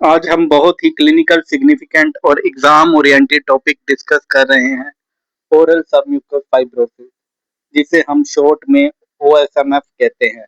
आज हम बहुत ही क्लिनिकल सिग्निफिकेंट और एग्जाम ओरिएंटेड टॉपिक डिस्कस कर रहे हैं। ओरल सबम्यूकस फाइब्रोसिस, जिसे हम शॉर्ट में ओएसएमएफ कहते हैं।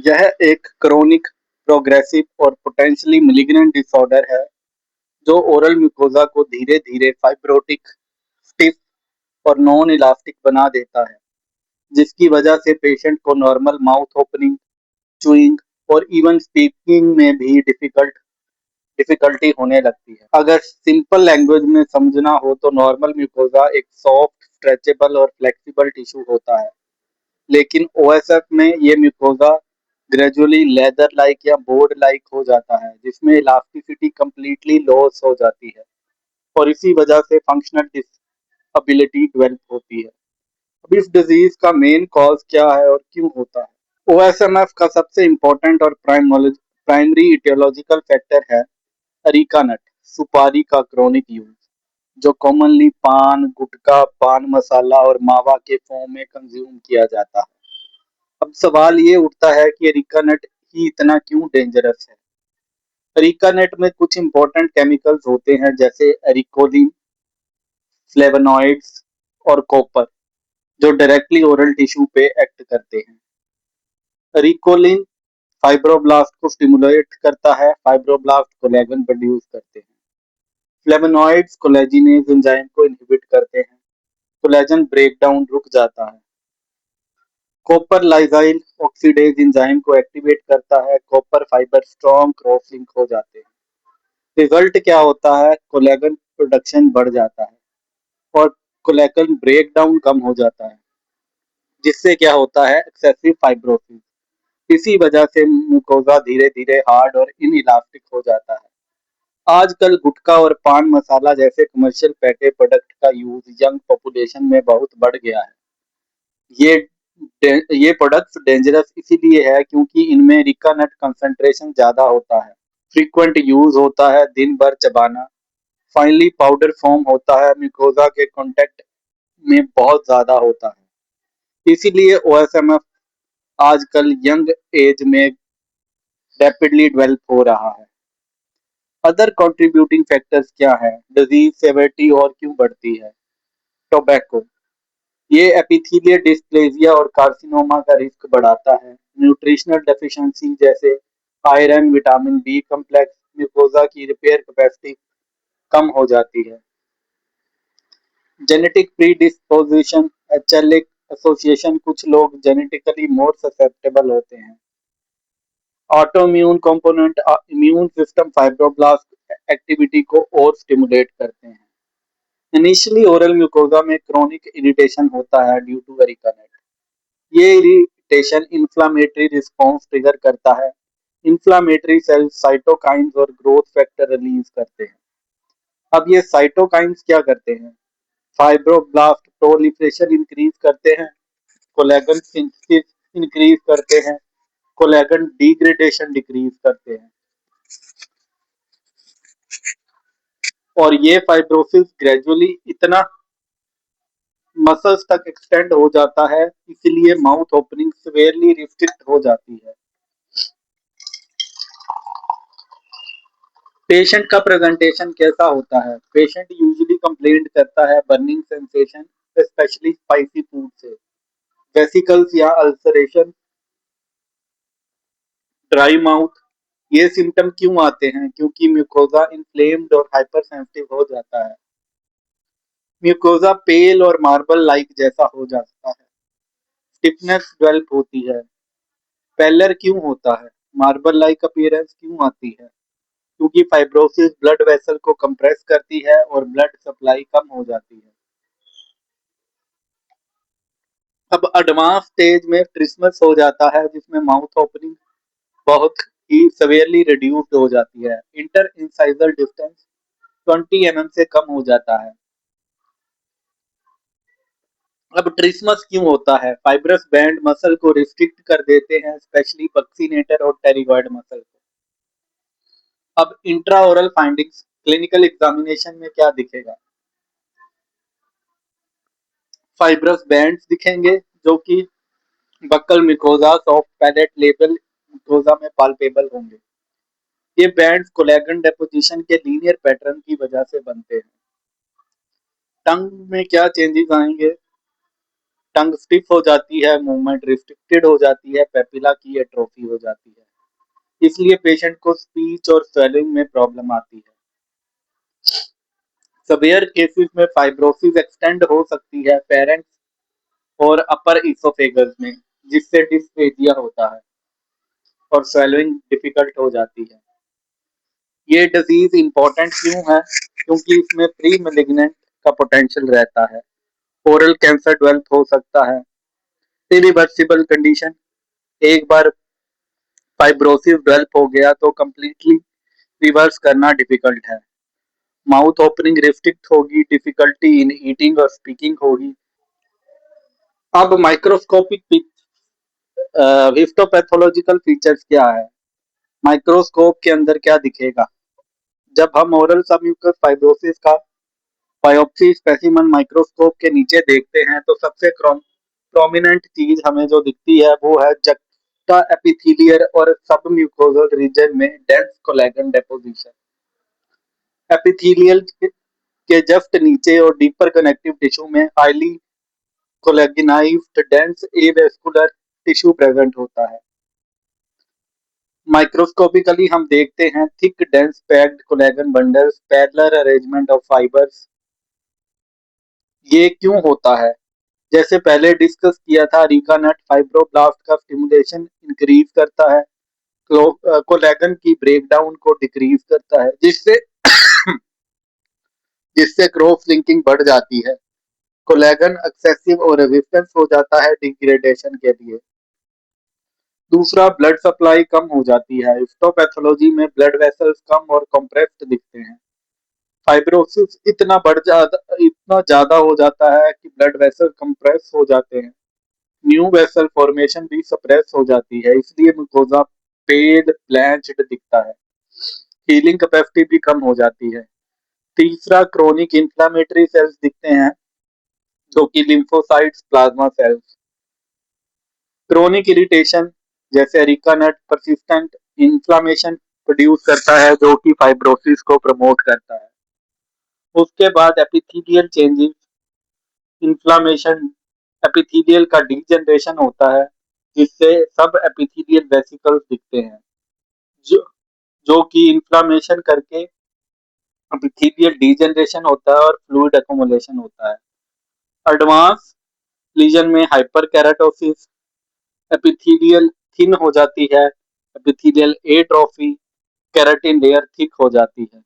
यह एक क्रोनिक, प्रोग्रेसिव और पोटेंशियली मैलिग्नेंट डिसऑर्डर है जो ओरल म्यूकोजा को धीरे धीरे फाइब्रोटिक, स्टिफ और नॉन इलास्टिक बना देता है, जिसकी वजह से पेशेंट को नॉर्मल माउथ ओपनिंग, चूइंग और इवन स्पीकिंग में भी डिफिकल्टी होने लगती है। अगर सिंपल लैंग्वेज में समझना हो तो नॉर्मल म्यूकोजा एक सॉफ्ट, स्ट्रेचेबल और फ्लेक्सिबल टिश्यू होता है, लेकिन ओएसएफ में ये म्यूकोजा ग्रेजुअली लेदर लाइक या बोर्ड लाइक हो जाता है, जिसमें इलास्टिसिटी कंप्लीटली लॉस हो जाती है और इसी वजह से फंक्शनल डिसेबिलिटी डेवलप होती है। अब इस डिजीज का मेन कॉज क्या है और क्यों होता है? ओएसएमएफ का सबसे इम्पोर्टेंट और प्राइमरी इटियोलॉजिकल फैक्टर है अरीका नट, सुपारी का क्रोनिक यूज, जो कॉमनली पान, गुटखा, पान मसाला और मावा के फॉर्म में कंज्यूम किया जाता है। अब सवाल ये उठता है कि अरीका नट ही इतना क्यों डेंजरस है? अरीका नट में कुछ इंपॉर्टेंट केमिकल्स होते हैं, जैसे एरिकोलिन, फ्लेवोनॉइड्स और कॉपर, जो डायरेक्टली ओरल टिश्यू पे एक्ट करते हैं। एरिकोलिन फाइब्रोब्लास्ट को स्टिमुलेट करता है, फाइब्रोब्लास्ट कोलेजन प्रोड्यूस करते हैं। फ्लेवोनॉइड्स कोलेजिनेज एंजाइम को इनहिबिट करते हैं, कोलेजन ब्रेकडाउन रुक जाता है। कॉपर लाइजाइल ऑक्सीडेज एंजाइम को एक्टिवेट करता है, copper fibre strong cross link हो जाते हैं। रिजल्ट क्या होता है? कोलेजन प्रोडक्शन बढ़ जाता है और कोलेजन ब्रेकडाउन कम हो जाता है, जिससे क्या होता है? Excessive fibrosis. इसी वजह से मुकोजा धीरे धीरे हार्ड और इनइलास्टिक हो जाता है। आजकल गुटखा और पान मसाला जैसे कमर्शियल पैकेज प्रोडक्ट का यूज यंग पॉपुलेशन में बहुत बढ़ गया है। ये ये प्रोडक्ट्स डेंजरस इसीलिए है क्योंकि इनमें रिका नट कंसंट्रेशन ज्यादा होता है, फ्रीक्वेंट यूज होता है, दिन भर चबाना, फाइनली पाउडर फॉर्म होता है, म्यूकोजा के कांटेक्ट में बहुत ज्यादा होता है। इसीलिए ओएसएमएफ आजकल यंग एज में रैपिडली डेवलप हो रहा है। अदर कंट्रीब्यूटिंग फैक्टर्स क्या है? डिजीज सेवेरिटी और क्यों बढ़ती है? टोबैको, ये एपिथेलियल डिस्प्लेजिया और कार्सिनोमा का रिस्क बढ़ाता है। न्यूट्रिशनल डेफिशिएंसी जैसे iron, vitamin B complex, mucosa की रिपेयर कैपेसिटी कम हो जाती है। जेनेटिक प्रीडिस्पोजिशन, एचएलए एसोसिएशन, कुछ लोग जेनेटिकली मोर ससेप्टेबल होते हैं। Autoimmune component, immune system fibroblast activity को और स्टिमुलेट करते हैं। इनिशियली ओरल म्यूकोजा में क्रोनिक इरिटेशन होता है ड्यू टू वेरिकोनेट। ये इरिटेशन इन्फ्लामेटरी रिस्पॉन्स ट्रिगर करता है। इन्फ्लामेटरी सेल्स साइटोकाइंस और ग्रोथ फैक्टर रिलीज करते हैं। अब ये साइटोकाइंस क्या करते हैं? फाइब्रोब्लास्ट प्रोलिफरेशन इंक्रीज करते हैं, कोलेजन सिंथेसिस इंक्रीज करते हैं, कोलेजन डिग्रेडेशन डिक्रीज करते हैं, और ये फाइब्रोसिस ग्रेजुअली इतना मसल्स तक एक्सटेंड हो जाता है, इसलिए माउथ ओपनिंग सिवियरली रिस्ट्रिक्ट हो जाती है। पेशेंट का प्रेजेंटेशन कैसा होता है? पेशेंट यूजुअली कंप्लेंट करता है burning sensation, specially spicy food से, वेसिकल्स या अल्सरेशन, ड्राई माउथ। ये सिम्टम क्यों आते हैं? क्योंकि म्यूकोजा इन्फ्लेम्ड और हाइपर सेंसिटिव हो जाता है। म्यूकोजा पेल और मार्बल लाइक जैसा हो जाता है, स्टिफनेस डेवलप होती है। पेलर क्यों होता है? मार्बल लाइक अपीयरेंस क्यों आती है? क्योंकि फाइब्रोसिस ब्लड वेसल को कंप्रेस करती है और ब्लड सप्लाई कम हो जाती है। अब एडवांस स्टेज में ट्रिस्मस हो जाता है, जिसमें माउथ ओपनिंग बहुत ही सेवियरली रिड्यूस्ड हो जाती है। इंटर इंसाइजल डिस्टेंस 20 mm से कम हो जाता है। अब ट्रिस्मस क्यों होता है? फाइब्रस बैंड मसल को रिस्ट्रिक्ट कर देते हैं, स्पेशली बक्सीनेटर और टेरिगॉइड मसल को। अब इंट्राओरल फाइंडिंग्स, क्लिनिकल एग्जामिनेशन में क्या दिखेगा? फाइब्रस बैंड्स दिखेंगे, जो कि buccal mucosa, soft palate labial mucosa में पाल्पेबल होंगे। ये बैंड्स कोलेजन डेपोजिशन के लीनियर पैटर्न की वजह से बनते हैं। टंग में क्या चेंजेस आएंगे? टंग स्टिफ हो जाती है, मूवमेंट रिस्ट्रिक्टेड हो जाती है, पेपिला की एट्रोफी हो जाती है। इसलिए पेशेंट को स्पीच और स्वेलिंग में प्रॉब्लम आती है। सवेयर केसेस में फाइब्रोसिस एक्सटेंड हो सकती है फेरेंक्स और अपर इसोफेगस में, जिससे डिस्फेजिया होता है और स्वेलिंग डिफिकल्ट हो जाती है। ये डिजीज इंपॉर्टेंट क्यों है? क्योंकि इसमें प्री मेलिग्नेंट का पोटेंशियल रहता है, ओरल कैंसर डेवलप हो सकता है, इरिवर्सिबल कंडीशन। एक बार फाइब्रोसिस डेवलप हो गया तो कंप्लीटली रिवर्स करना डिफिकल्ट है। माउथ ओपनिंग रिस्ट्रिक्ट होगी, डिफिकल्टी इन ईटिंग और स्पीकिंग होगी। अब माइक्रोस्कोपिक हिस्टोपैथोलॉजिकल फीचर्स क्या है? माइक्रोस्कोप के अंदर क्या दिखेगा? जब हम ओरल सबम्यूकस फाइब्रोसिस का बायोप्सी स्पेसिमेन माइक्रोस्कोप के नीचे देखते हैं तो सबसे प्रोमिनेंट चीज हमें जो दिखती है वो है जक्टा एपिथेलियर और सबम्यूकोजल रीजन में डेंस कोलेजन डेपोजिशन। एपिथेलियल के जस्ट नीचे और डीपर कनेक्टिव टिश्यू में highly collagenized dense avascular tissue present होता है। माइक्रोस्कोपिकली हम देखते हैं thick dense packed collagen bundles, parallel arrangement of fibres. ये क्यों होता है? जैसे पहले डिस्कस किया था, अरीका नट फाइब्रोब्लास्ट का स्टिमुलेशन इंक्रीज करता है, कोलेजन की ब्रेकडाउन को डिक्रीज करता है, जिससे जिससे क्रॉस लिंकिंग बढ़ जाती है। कोलेजन एक्सेसिव और रेजिस्टेंस हो जाता है डिग्रेडेशन के लिए। दूसरा, ब्लड सप्लाई कम हो जाती है। हिस्टोपैथोलॉजी में ब्लड वेसल्स कम और कंप्रेस्ड दिखते हैं। फाइब्रोसिस इतना ज्यादा हो जाता है कि ब्लड वेसल कंप्रेस हो जाते हैं, न्यू वेसल फॉर्मेशन भी सप्रेस हो जाती है, इसलिए मुकोजा पेल ब्लैंच्ड दिखता है। हीलिंग कैपेसिटी भी कम हो जाती है। तीसरा, क्रोनिक इन्फ्लामेटरी सेल्स दिखते हैं, जो कि lymphocytes, plasma cells. Chronic irritation जैसे एरिका नट परसिस्टेंट इन्फ्लामेशन प्रोड्यूस करता है, जो कि फाइब्रोसिस को प्रमोट करता है। उसके बाद एपिथेलियल चेंजेस, इन्फ्लामेशन, एपिथेलियल का डीजनरेशन होता है, जिससे सब एपिथेलियल वेसिकल्स दिखते हैं, जो जो कि इन्फ्लामेशन करके एपिथेलियल डीजनरेशन होता है और फ्लूइड एक्युमुलेशन होता है। एडवांस लीजन में हाइपर केराटोसिस, एपिथेलियल थिन हो जाती है, epithelial atrophy, keratin layer thick हो जाती है।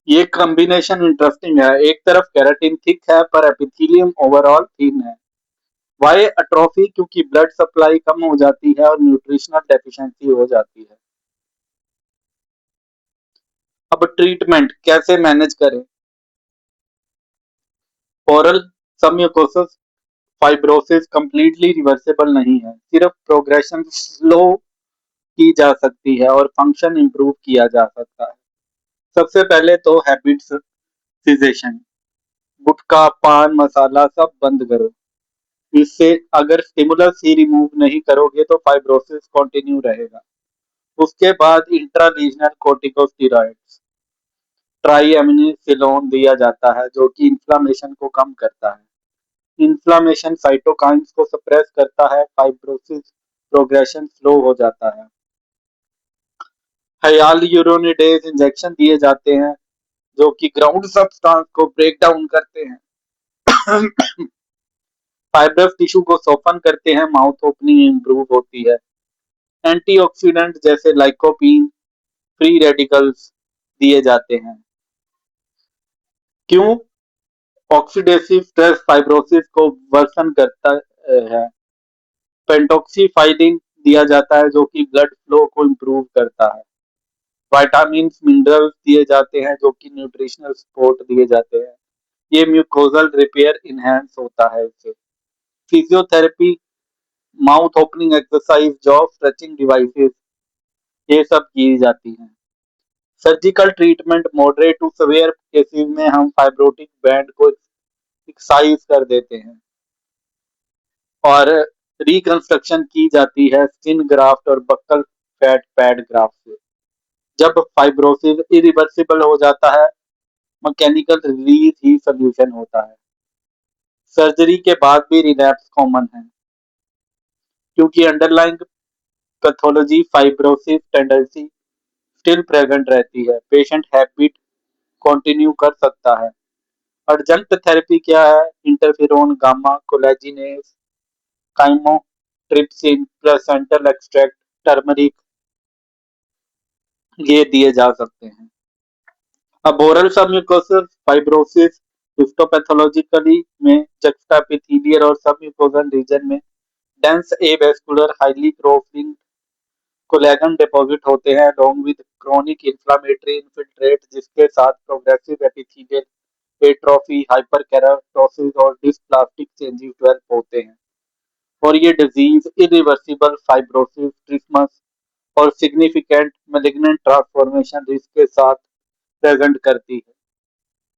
ये कॉम्बिनेशन इंटरेस्टिंग है, एक तरफ केराटिन थिक है पर एपिथेलियम ओवरऑल थिन है। Why atrophy? क्योंकि ब्लड सप्लाई कम हो जाती है और न्यूट्रिशनल डेफिशिएंसी हो जाती है। अब ट्रीटमेंट कैसे मैनेज करें? ओरल सबम्यूकोसिस फाइब्रोसिस कंप्लीटली रिवर्सिबल नहीं है, सिर्फ प्रोग्रेशन स्लो की जा सकती है और फंक्शन इंप्रूव किया जा सकता है। सबसे पहले तो हैबिट सीजेशन, गुटखा, पान, मसाला सब बंद करो। इससे अगर स्टिमुलस ही रिमूव नहीं करोगे तो फाइब्रोसिस कंटिन्यू रहेगा। उसके बाद इंट्रालीजनल कोर्टिकोस्टेरॉइड्स, ट्राइएमिनिसिलोन दिया जाता है, जो कि इन्फ्लामेशन को कम करता है। इन्फ्लामेशन साइटोकाइन्स को सप्रेस करता है, फाइब्रोसिस प्रोग्रेशन स्लो हो जाता है। हाइयालुरोनिडेज इंजेक्शन दिए जाते हैं, जो कि ग्राउंड सब्सटेंस को ब्रेक डाउन करते हैं, फाइब्रस टिश्यू को सोफन करते हैं, माउथ ओपनिंग इंप्रूव होती है। एंटीऑक्सीडेंट जैसे लाइकोपीन, फ्री रेडिकल्स दिए जाते हैं। क्यों? ऑक्सीडेटिव स्ट्रेस फाइब्रोसिस को वर्सन करता है। पेंटॉक्सीफाइलिन दिया जाता है, जो कि ब्लड फ्लो को इम्प्रूव करता है। विटामिन मिनरल्स दिए जाते हैं, जो कि न्यूट्रिशनल सपोर्ट दिए जाते हैं। ये म्यूकोजल रिपेयर इनहेंस होता है इससे। Physiotherapy, mouth opening exercise, jaw stretching devices, ये सब की जाती हैं। Surgical treatment, moderate to severe cases में हम फाइब्रोटिक बैंड को एक्साइज कर देते हैं। और रिकंस्ट्रक्शन की जाती है स्किन ग्राफ्ट और बक्कल फैट पैड ग्राफ्ट से। जब फाइब्रोसिस इरिवर्सिबल हो जाता है, मैकेनिकल रिलीज ही सोल्यूशन होता है। सर्जरी के बाद भी रिलैप्स कॉमन है क्योंकि underlying pathology fibrosis tendency still present रहती है। पेशेंट हैबिट कंटिन्यू कर सकता है। अर्जेंट थेरेपी क्या है? Interferon gamma collagenase chymotrypsin placental extract turmeric ये दिए जा सकते हैं। अब ओरल सबम्यूकोसिस फाइब्रोसिस हिस्टोपैथोलॉजिकली में जक्स्टापिथिलियर और सबम्यूकोजल रीजन में dense avascular highly profiling collagen deposit होते हैं along with chronic inflammatory infiltrate जिसके साथ प्रोग्रेसिव एपिथेलियल एट्रोफी हाइपरकेराटोसिस और डिस्प्लास्टिक चेंजेस डेवलप होते हैं और ये डिजीज इरिवर्सिबल फाइब्रोसिस ट्रिस्मस और सिग्निफिकेंट मैलिग्नेंट ट्रांसफॉर्मेशन रिस्क के साथ प्रेजेंट करती है।